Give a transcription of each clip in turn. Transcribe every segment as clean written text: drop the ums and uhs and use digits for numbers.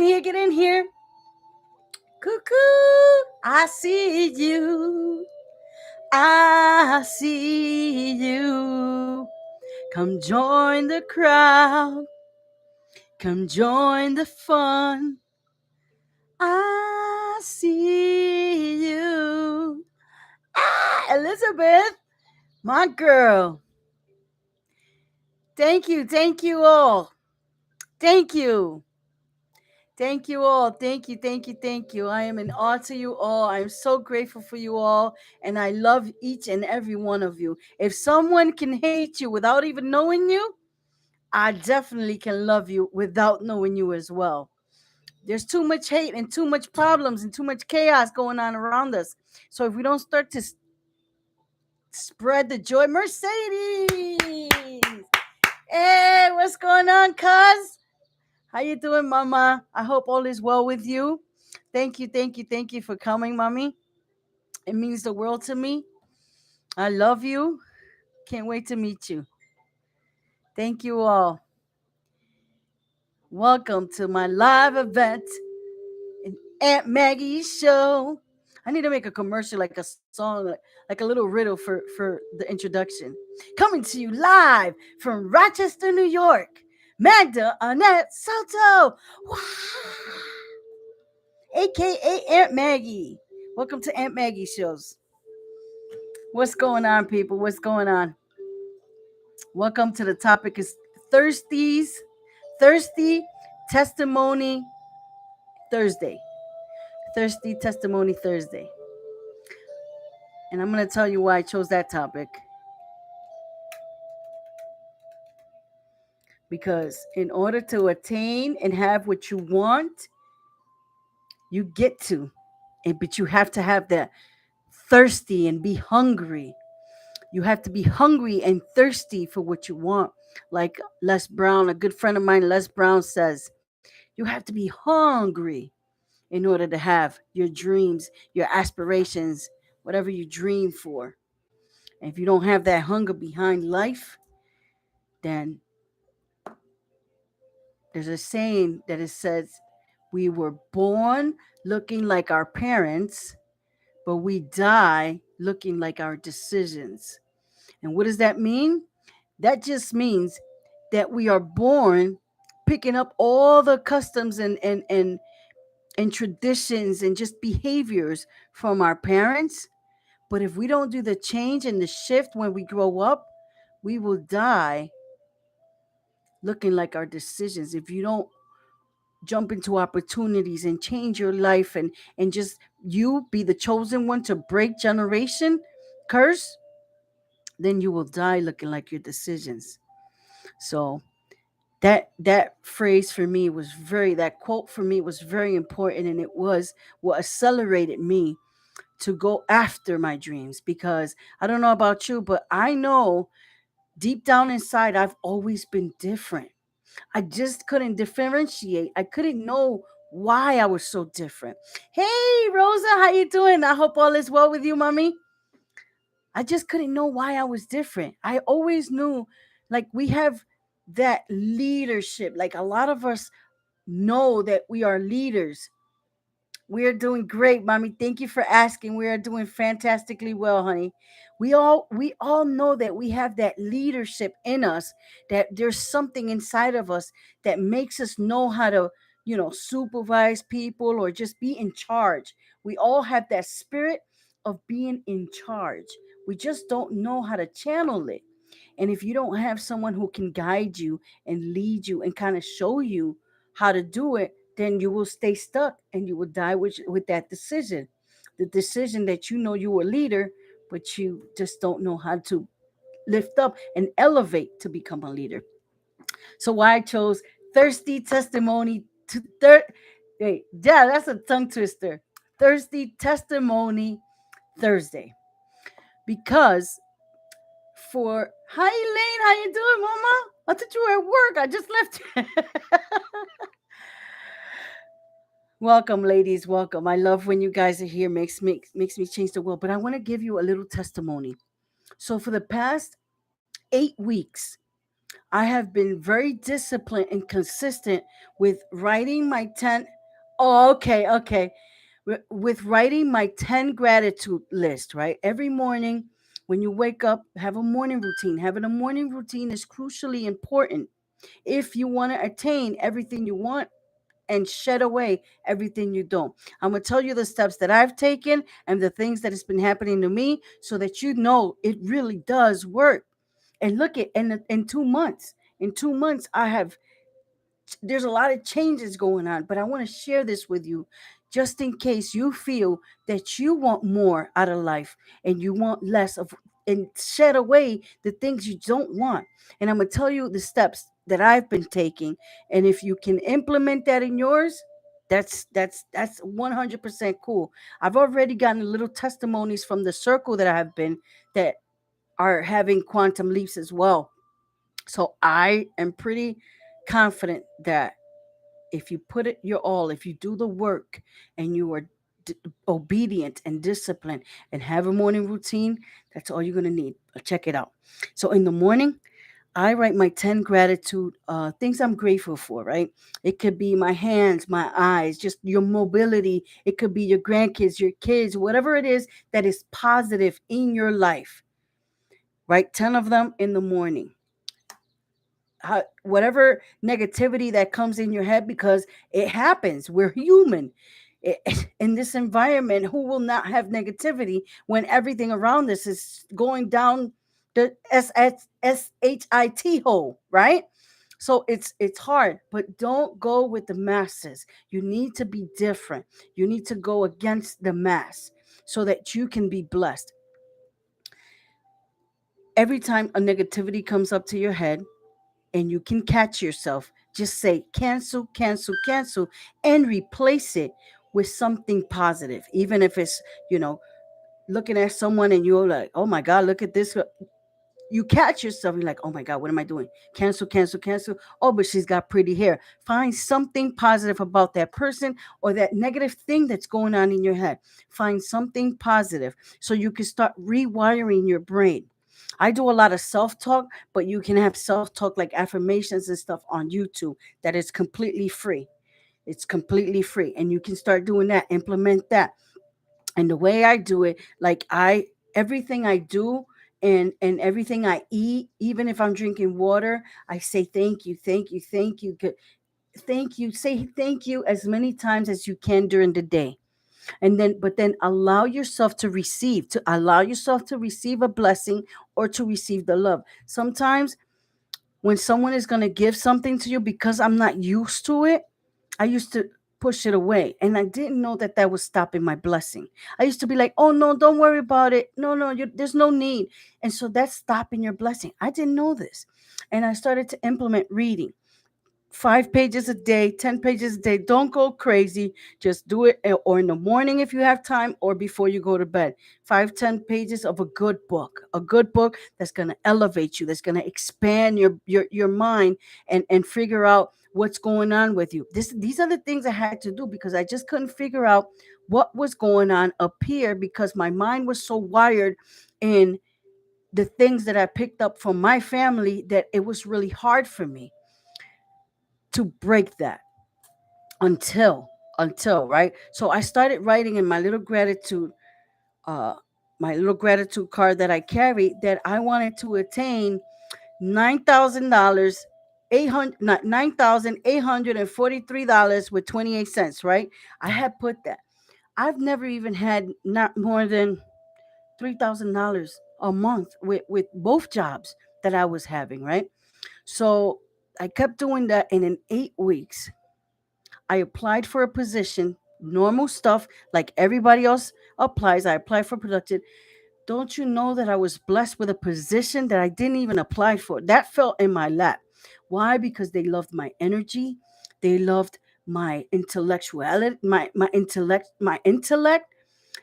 here, get in here. Cuckoo, I see you. I see you. Come join the crowd. Come join the fun. I see you. Elizabeth, my girl. Thank you all. Thank you. Thank you all. Thank you. I am in awe to you all. I am so grateful for you all. And I love each and every one of you. If someone can hate you without even knowing you, I definitely can love you without knowing you as well. There's too much hate and too much problems and too much chaos going on around us. So if we don't start to spread the joy, Mercedes. Hey, what's going on, cuz? How you doing, mama? I hope all is well with you. Thank you for coming, mommy. It means the world to me. I love you. Can't wait to meet you. Thank you all. Welcome to my live event in Aunt Maggie's show. I need to make a commercial, like a song, like a little riddle for the introduction. Coming to you live from Rochester, New York, Magda Annette Soto, aka Aunt Maggie. Welcome to Aunt Maggie shows. What's going on, people? What's going on? Welcome to the topic is Thirsty Testimony Thursday. Thirsty Testimony Thursday. And I'm going to tell you why I chose that topic. Because in order to attain and have what you want, you get to. But you have to have that thirsty and be hungry. You have to be hungry and thirsty for what you want. Like Les Brown, a good friend of mine, Les Brown says, you have to be hungry in order to have your dreams, your aspirations, whatever you dream for. And if you don't have that hunger behind life, then there's a saying that it says, we were born looking like our parents, but we die looking like our decisions. And what does that mean? That just means that we are born picking up all the customs and traditions and just behaviors from our parents. But if we don't do the change and the shift when we grow up, we will die looking like our decisions. If you don't jump into opportunities and change your life and just you be the chosen one to break generation curse, then you will die looking like your decisions. So that phrase for me was very that quote for me was very important, and it was what accelerated me to go after my dreams. Because I don't know about you, but I know deep down inside I've always been different. I just couldn't differentiate. I couldn't know why I was so different. Hey Rosa, how you doing? I hope all is well with you, mommy. I just couldn't know why I was different. I always knew, like, we have that leadership. Like, a lot of us know that we are leaders. We are doing great, mommy. Thank you for asking. We are doing fantastically well, honey. We all know that we have that leadership in us, that there's something inside of us that makes us know how to, supervise people or just be in charge. We all have that spirit of being in charge. We just don't know how to channel it. And if you don't have someone who can guide you and lead you and kind of show you how to do it, then you will stay stuck and you will die with that decision. The decision that you know you're a leader, but you just don't know how to lift up and elevate to become a leader. So why I chose thirsty testimony to wait, yeah, that's a tongue twister. Thirsty testimony Thursday. Because for hi Elaine, how you doing, mama? I thought you were at work. I just left. Welcome, ladies. Welcome. I love when you guys are here. Makes me change the world. But I want to give you a little testimony. So for the past 8 weeks, I have been very disciplined and consistent with writing my 10. Oh, okay, okay. With writing my 10 gratitude list, right? Every morning when you wake up, have a morning routine. Having a morning routine is crucially important if you want to attain everything you want and shed away everything you don't. I'm going to tell you the steps that I've taken and the things that has been happening to me so that you know it really does work. And look at in 2 months. In 2 months, there's a lot of changes going on, but I want to share this with you just in case you feel that you want more out of life and you want less of, and shed away the things you don't want. And I'm going to tell you the steps that I've been taking, and if you can implement that in yours, that's 100% cool. I've already gotten little testimonies from the circle that I have been that are having quantum leaps as well. So I am pretty confident that if you put it your all, if you do the work and you are d- obedient and disciplined and have a morning routine, that's all you're going to need. Check it out. So in the morning, I write my 10 gratitude things I'm grateful for, right? It could be my hands, my eyes, just your mobility. It could be your grandkids, your kids, whatever it is that is positive in your life. Write 10 of them in the morning. Whatever negativity that comes in your head, because it happens, we're human. In this environment, who will not have negativity when everything around us is going down the shit hole, right? So it's hard, but don't go with the masses. You need to be different. You need to go against the mass so that you can be blessed. Every time a negativity comes up to your head, and you can catch yourself, just say cancel, cancel, cancel, and replace it with something positive. Even if it's, you know, looking at someone and you're like, oh my God, look at this. You catch yourself, you're like, oh my God, what am I doing? Cancel, cancel, cancel. Oh, but she's got pretty hair. Find something positive about that person or that negative thing that's going on in your head. Find something positive so you can start rewiring your brain. I do a lot of self talk, but you can have self talk like affirmations and stuff on YouTube that is completely free. It's completely free. And you can start doing that, implement that. And the way I do it, like everything I do and everything I eat, even if I'm drinking water, I say thank you, thank you, thank you. Thank you. Say thank you as many times as you can during the day. And then but then allow yourself to receive a blessing or to receive the love. Sometimes when someone is going to give something to you, because I'm not used to it, I used to push it away, and I didn't know that that was stopping my blessing. I used to be like, oh no, don't worry about it, no, no, there's no need. And so that's stopping your blessing. I didn't know this, and I started to implement reading 5 pages a day, 10 pages a day. Don't go crazy. Just do it or in the morning if you have time or before you go to bed. 5, 10 pages of a good book that's going to elevate you, that's going to expand your mind and figure out what's going on with you. These are the things I had to do because I just couldn't figure out what was going on up here because my mind was so wired in the things that I picked up from my family that it was really hard for me to break that until right. So I started writing in uh my little gratitude card that I carry that I wanted to attain $9,000, 800 $9,843 with 28 cents, right? I had put that. I've never even had not more than $3,000 a month with both jobs that I was having, right? So I kept doing that, and in 8 weeks I applied for a position, normal stuff like everybody else applies. I applied for production. Don't you know that I was blessed with a position that I didn't even apply for? That fell in my lap. Why? Because they loved my energy. They loved my intellectuality, my intellect.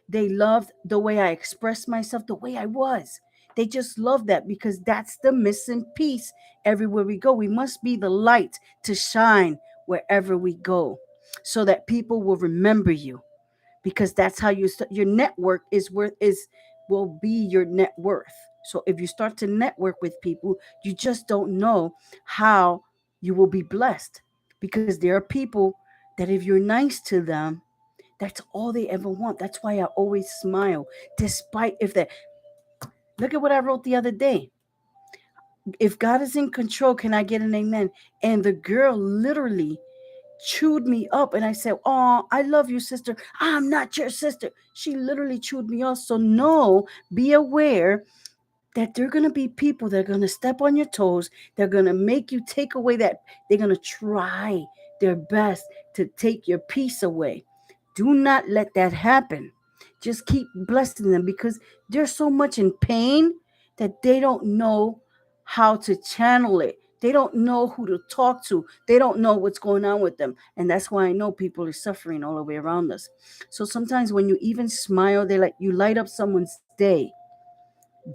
They loved the way I expressed myself, the way I was. They just love that because that's the missing piece everywhere we go. We must be the light to shine wherever we go so that people will remember you because that's how your network is worth is will be your net worth. So if you start to network with people, you just don't know how you will be blessed, because there are people that if you're nice to them, that's all they ever want. That's why I always smile, despite if that. Look at what I wrote the other day. If God is in control, can I get an amen? And the girl literally chewed me up, and I said, "Oh, I love you, sister. I'm not your sister." She literally chewed me up. So no, be aware that there are going to be people that are going to step on your toes. They're going to make you take away that. They're going to try their best to take your peace away. Do not let that happen. Just keep blessing them, because they're so much in pain that they don't know how to channel it. They don't know who to talk to. They don't know what's going on with them. And that's why I know people are suffering all the way around us. So sometimes when you even smile, they like you light up someone's day.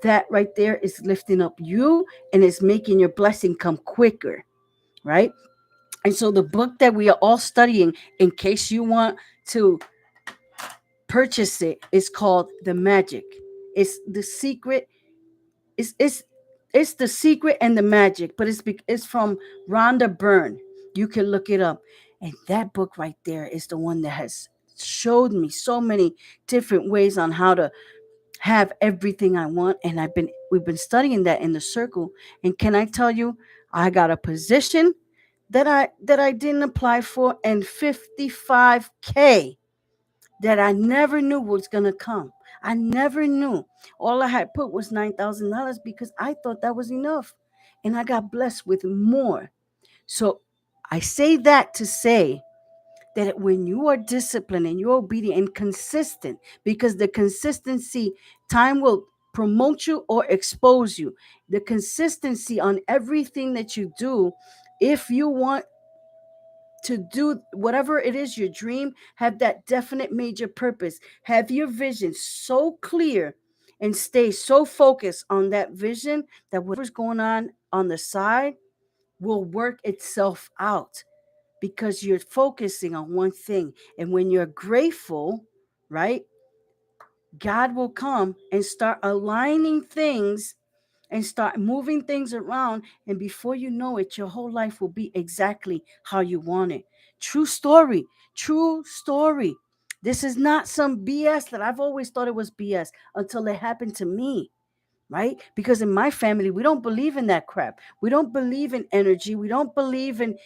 That right there is lifting up you, and it's making your blessing come quicker, right? And so the book that we are all studying, in case you want to purchase it, is called The Magic. It's the secret. It's the secret and the magic, but it's from Rhonda Byrne. You can look it up, and that book right there is the one that has showed me so many different ways on how to have everything I want. And we've been studying that in the circle. And can I tell you, I got a position that I didn't apply for, and 55K that I never knew was gonna come. I never knew. All I had put was $9,000 because I thought that was enough. And I got blessed with more. So I say that to say that when you are disciplined and you're obedient and consistent, because the consistency, time will promote you or expose you. The consistency on everything that you do, if you want to do whatever it is your dream, have that definite major purpose, have your vision so clear, and stay so focused on that vision that whatever's going on the side will work itself out, because you're focusing on one thing. And when you're grateful, right, God will come and start aligning things and start moving things around. And before you know it, your whole life will be exactly how you want it. True story. True story. This is not some BS that I've always thought it was BS until it happened to me, right? Because in my family, we don't believe in that crap. We don't believe in energy. We don't believe in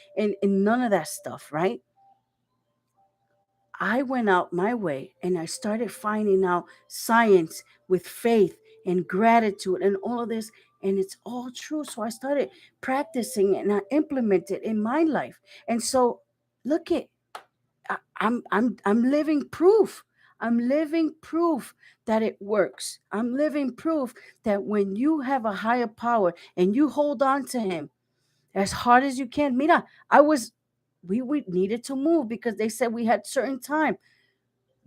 none of that stuff, right? I went out my way and I started finding out science with faith and gratitude and all of this, and it's all true. So I started practicing it and I implemented it in my life. And so look at I'm living proof. I'm living proof that it works. I'm living proof that when you have a higher power and you hold on to him as hard as you can. Mira, we needed to move because they said we had certain time.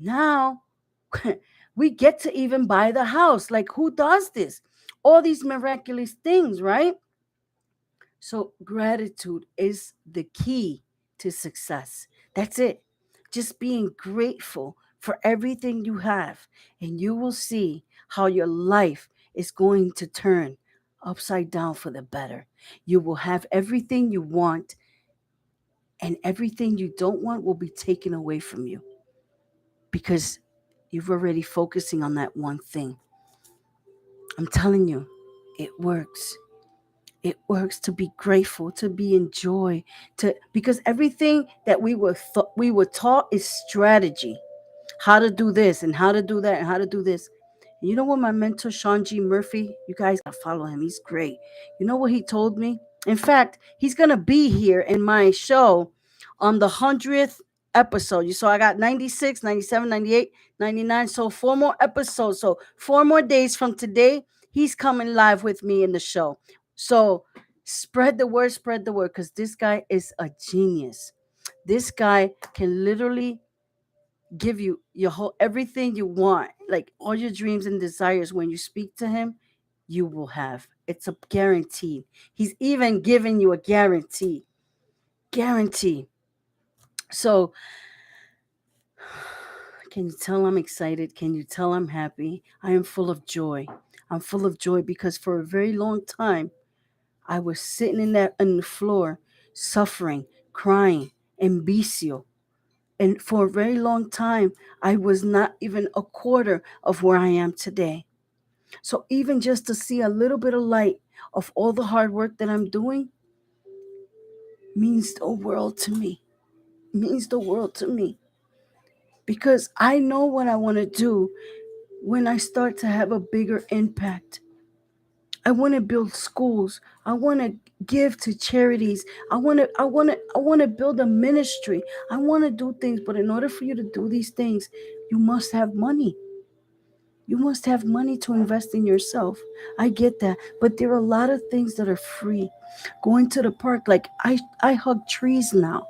Now we get to even buy the house. Like, who does this? All these miraculous things, right? So gratitude is the key to success. That's it. Just being grateful for everything you have, and you will see how your life is going to turn upside down for the better. You will have everything you want, and everything you don't want will be taken away from you, because you've already focusing on that one thing. I'm telling you, it works. It works to be grateful, to be in joy, to because everything that we were taught is strategy. How to do this and how to do that and how to do this. And you know what my mentor Sean G. Murphy, you guys gotta follow him. He's great. You know what he told me? In fact, he's gonna be here in my show on the 100th episode. You saw I got 96, 97, 98, 99. So 4 more episodes. So 4 more days from today, he's coming live with me in the show. So spread the word, because this guy is a genius. This guy can literally give you your whole everything you want, like all your dreams and desires. When you speak to him, you will have. It's a guarantee. He's even giving you a guarantee. So can you tell I'm excited? Can you tell I'm happy? I am full of joy. I'm full of joy because for a very long time, I was sitting on the floor, suffering, crying, and vicio. And for a very long time, I was not even a quarter of where I am today. So even just to see a little bit of light of all the hard work that I'm doing means the world to me. Means the world to me. Because I know what I want to do when I start to have a bigger impact. I want to build schools. I want to give to charities. I want to build a ministry. I want to do things, but in order for you to do these things, you must have money. You must have money to invest in yourself. I get that, but there are a lot of things that are free. Going to the park, like I hug trees now.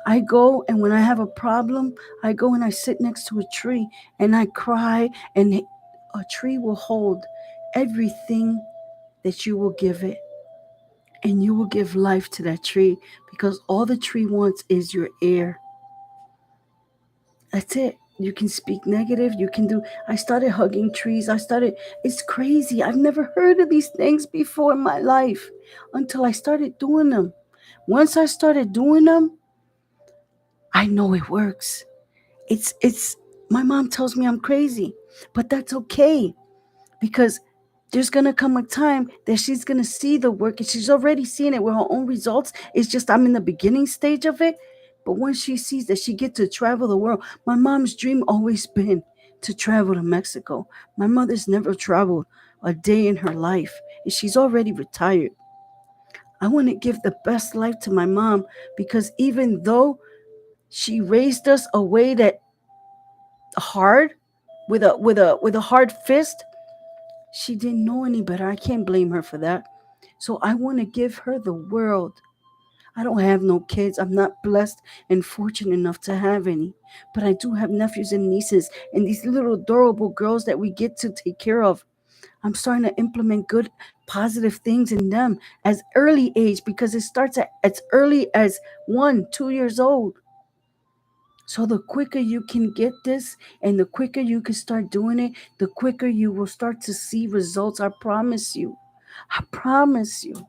I go, and when I have a problem, I go and I sit next to a tree and I cry, and a tree will hold everything that you will give it, and you will give life to that tree because all the tree wants is your air. That's it. You can speak negative. You can do. I started hugging trees. It's crazy. I've never heard of these things before in my life until I started doing them. Once I started doing them, I know it works. It's my mom tells me I'm crazy, but that's okay because there's gonna come a time that she's gonna see the work, and she's already seeing it with her own results. It's just I'm in the beginning stage of it. But once she sees that she gets to travel the world, my mom's dream always been to travel to Mexico. My mother's never traveled a day in her life, and she's already retired. I want to give the best life to my mom because even though she raised us a way that hard, with a hard fist, she didn't know any better. I can't blame her for that. So I want to give her the world. I don't have no kids. I'm not blessed and fortunate enough to have any. But I do have nephews and nieces and these little adorable girls that we get to take care of. I'm starting to implement good, positive things in them as early age because it starts at as early as 1, 2 years old. So the quicker you can get this and the quicker you can start doing it, the quicker you will start to see results. I promise you. I promise you.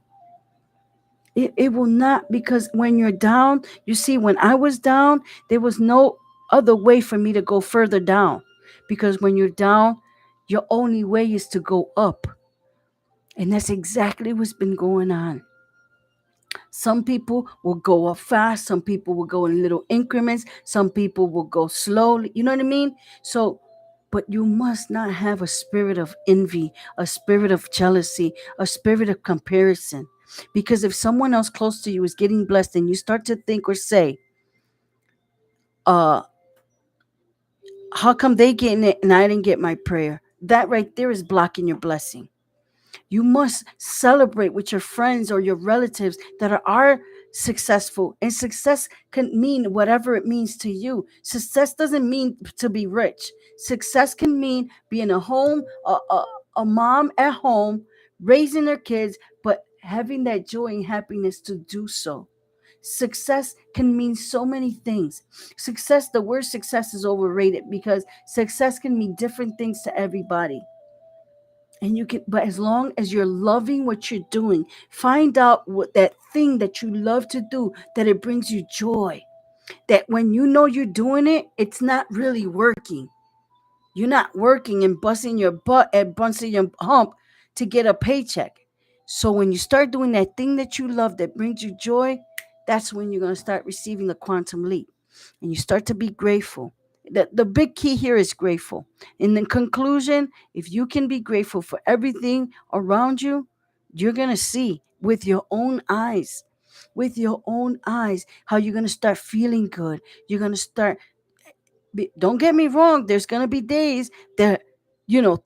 It will not, because when you're down, you see, when I was down, there was no other way for me to go further down. Because when you're down, your only way is to go up. And that's exactly what's been going on. Some people will go up fast, some people will go in little increments, some people will go slowly. You know what I mean? So, but you must not have a spirit of envy, a spirit of jealousy, a spirit of comparison. Because if someone else close to you is getting blessed and you start to think or say, uh, how come they getting it and I didn't get my prayer? That right there is blocking your blessing. You must celebrate with your friends or your relatives that are successful. And success can mean whatever it means to you. Success doesn't mean to be rich. Success can mean being a home, a mom at home, raising their kids, but having that joy and happiness to do so. Success can mean so many things. Success, the word success is overrated because success can mean different things to everybody. And you can, but as long as you're loving what you're doing, find out what that thing that you love to do, that it brings you joy, that when you know you're doing it, it's not really working. You're not working and busting your butt and busting your hump to get a paycheck. So when you start doing that thing that you love that brings you joy, that's when you're going to start receiving the quantum leap, and you start to be grateful. The big key here is grateful. In the conclusion, if you can be grateful for everything around you, you're going to see with your own eyes, how you're going to start feeling good. You're going to start, don't get me wrong, there's going to be days that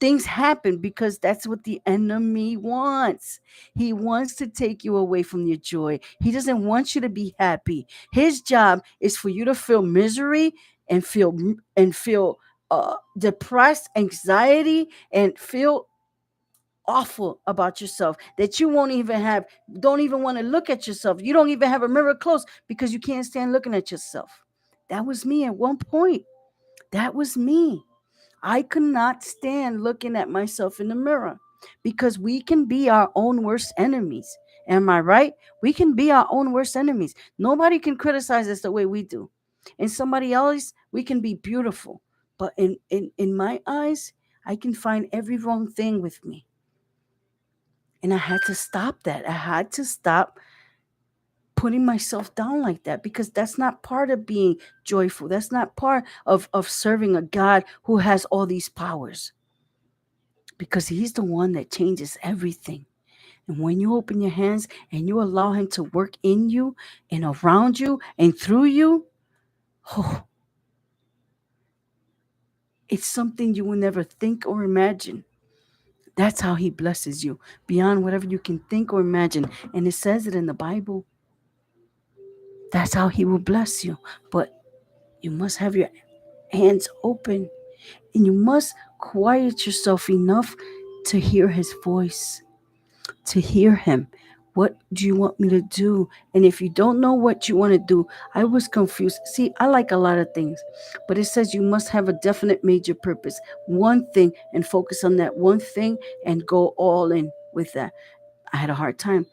things happen because that's what the enemy wants. He wants to take you away from your joy. He doesn't want you to be happy. His job is for you to feel misery and feel depressed, anxiety, and feel awful about yourself, that you won't even have don't even want to look at yourself. You don't even have a mirror close because you can't stand looking at yourself. That was me at one point. That was me. I could not stand looking at myself in the mirror. because we can be our own worst enemies. Am I right? We can be our own worst enemies. Nobody can criticize us the way we do. In somebody else, we can be beautiful. But in my eyes, I can find every wrong thing with me. And I had to stop that. I had to stop putting myself down like that, because that's not part of being joyful. That's not part of serving a God who has all these powers, because he's the one that changes everything. And when you open your hands and you allow him to work in you and around you and through you, oh, it's something you will never think or imagine. That's how he blesses you, beyond whatever you can think or imagine. And it says it in the Bible. That's how he will bless you. But you must have your hands open, and you must quiet yourself enough to hear his voice, to hear him. What do you want me to do? And if you don't know what you want to do, I was confused. See, I like a lot of things, but it says you must have a definite major purpose, one thing, and focus on that one thing and go all in with that. I had a hard time.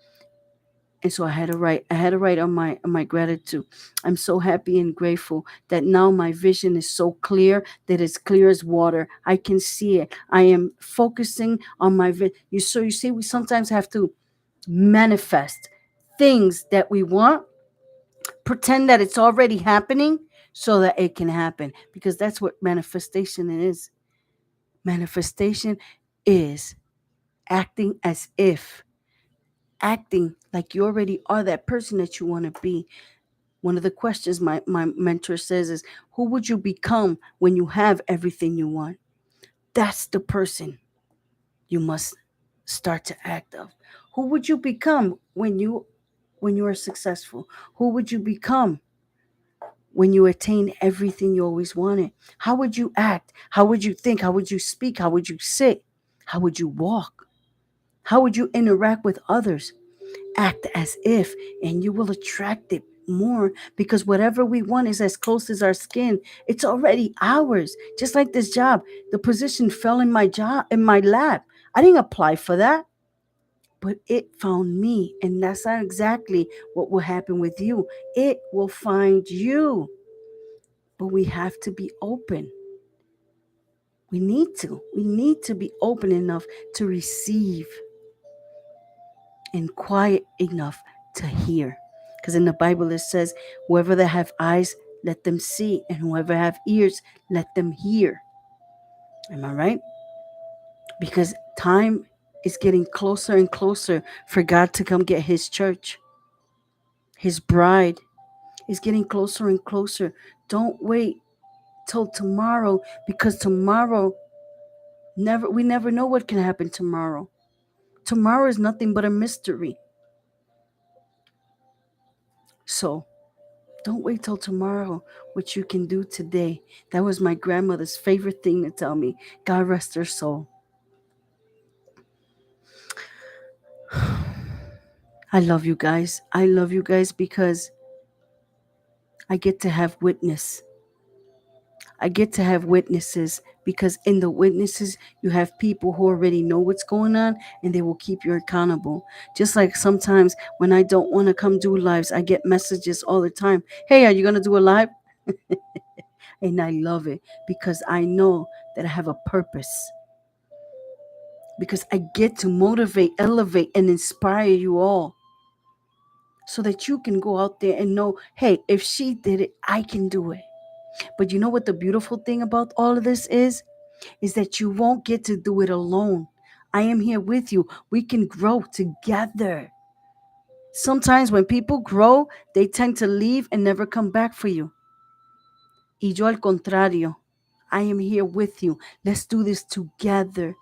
And so I had to write on my gratitude. I'm so happy and grateful that now my vision is so clear, that it's clear as water. I can see it. I am focusing on my you see, we sometimes have to manifest things that we want, pretend that it's already happening so that it can happen, because that's what manifestation is. Manifestation is acting as if, acting like you already are that person that you want to be. One of the questions my mentor says is, who would you become when you have everything you want? That's the person you must start to act of. Who would you become when you are successful? Who would you become when you attain everything you always wanted? How would you act? How would you think? How would you speak? How would you sit? How would you walk? How would you interact with others? Act as if, and you will attract it more, because whatever we want is as close as our skin. It's already ours. Just like this job, the position fell in my lap. I didn't apply for that, but it found me. And that's not exactly what will happen with you. It will find you. But we have to be open. We need to be open enough to receive, and quiet enough to hear. Because in the Bible it says, whoever that have eyes, let them see, and whoever have ears, let them hear. Am I right? Because time is getting closer and closer for God to come get his church. His bride is getting closer and closer. Don't wait till tomorrow, because tomorrow, we never know what can happen tomorrow. Tomorrow is nothing but a mystery. So don't wait till tomorrow what you can do today. That was my grandmother's favorite thing to tell me. God rest her soul. I love you guys. I love you guys because I get to have witness. I get to have witnesses, because in the witnesses, you have people who already know what's going on, and they will keep you accountable. Just like sometimes when I don't want to come do lives, I get messages all the time. Hey, are you going to do a live? And I love it, because I know that I have a purpose. Because I get to motivate, elevate, and inspire you all, so that you can go out there and know, hey, if she did it, I can do it. But you know what the beautiful thing about all of this is that you won't get to do it alone. I am here with you. We can grow together. Sometimes when people grow, they tend to leave and never come back for you. Y yo al contrario, I am here with you. Let's do this together.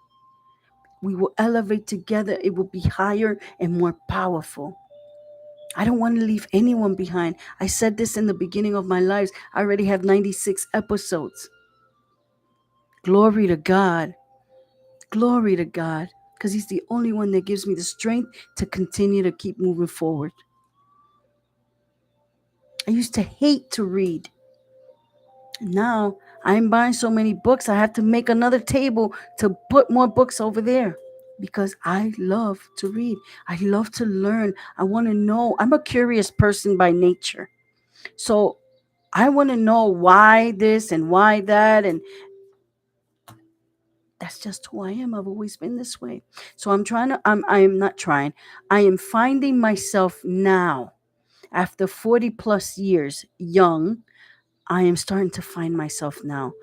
We will elevate together. It will be higher and more powerful. I don't want to leave anyone behind. I said this in the beginning of my life. I already have 96 episodes. Glory to God. Glory to God. Because he's the only one that gives me the strength to continue to keep moving forward. I used to hate to read. Now I'm buying so many books, I have to make another table to put more books over there. because I love to read. I love to learn. I want to know. I'm a curious person by nature. So I want to know why this and why that. And that's just who I am. I've always been this way. So I am not trying. I am finding myself now after 40 plus years young. I am starting to find myself now.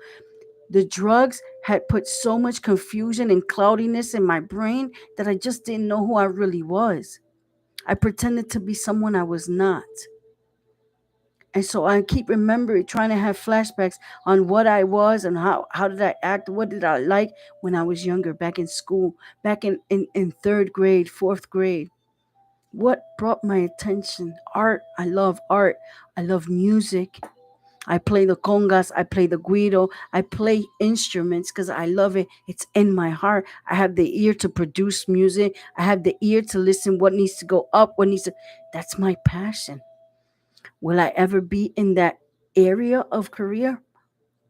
The drugs had put so much confusion and cloudiness in my brain that I just didn't know who I really was. I pretended to be someone I was not. And so I keep remembering trying to have flashbacks on what I was and how did I act, what did I like when I was younger, back in school, back in third grade, fourth grade. What brought my attention? Art. I love art. I love music. I play the congas, I play the guido, I play instruments because I love it. It's in my heart. I have the ear to produce music. I have the ear to listen what needs to go up, what needs to. That's my passion. Will I ever be in that area of career?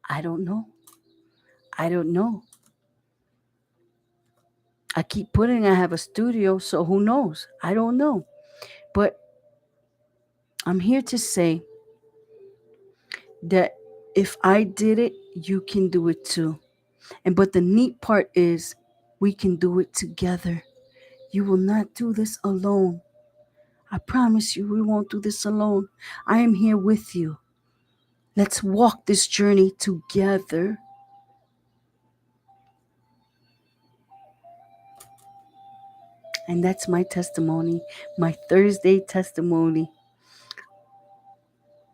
I don't know. I don't know. I keep putting I have a studio, so who knows? I don't know. But I'm here to say that if I did it, you can do it too. And but the neat part is we can do it together. You will not do this alone. I promise you, we won't do this alone. I am here with you. Let's walk this journey together. And that's my testimony, my Thursday testimony.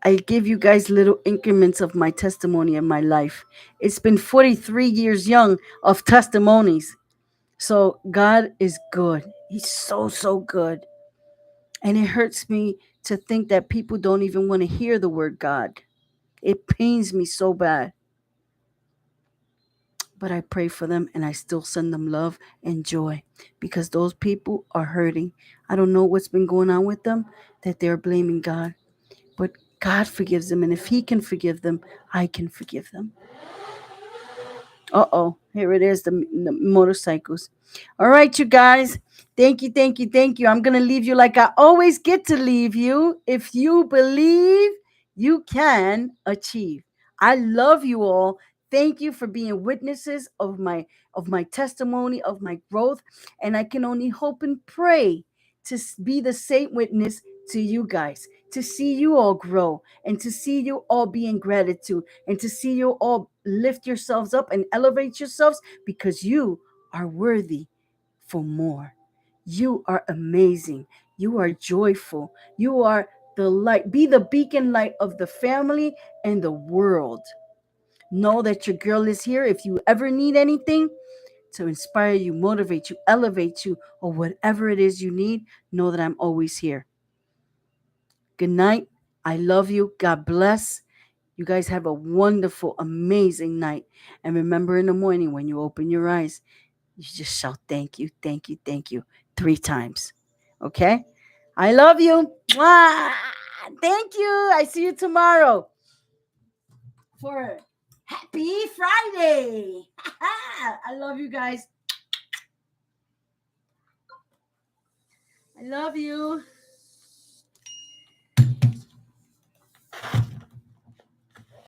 I give you guys little increments of my testimony in my life. It's been 43 years young of testimonies. So God is good. He's so, so good. And it hurts me to think that people don't even want to hear the word God. It pains me so bad. But I pray for them and I still send them love and joy because those people are hurting. I don't know what's been going on with them that they're blaming God. But God forgives them. And if He can forgive them, I can forgive them. Uh-oh, here it is, the motorcycles. All right, you guys. Thank you, thank you, thank you. I'm going to leave you like I always get to leave you. If you believe, you can achieve. I love you all. Thank you for being witnesses of my testimony, of my growth, and I can only hope and pray to be the same witness to you guys, to see you all grow and to see you all be in gratitude and to see you all lift yourselves up and elevate yourselves because you are worthy for more. You are amazing. You are joyful. You are the light. Be the beacon light of the family and the world. Know that your girl is here. If you ever need anything to inspire you, motivate you, elevate you, or whatever it is you need, know that I'm always here. Good night. I love you. God bless. You guys have a wonderful, amazing night. And remember in the morning when you open your eyes, you just shout thank you, thank you, thank you 3 times. Okay? I love you. Mwah! Thank you. I see you tomorrow for Happy Friday. I love you guys. I love you.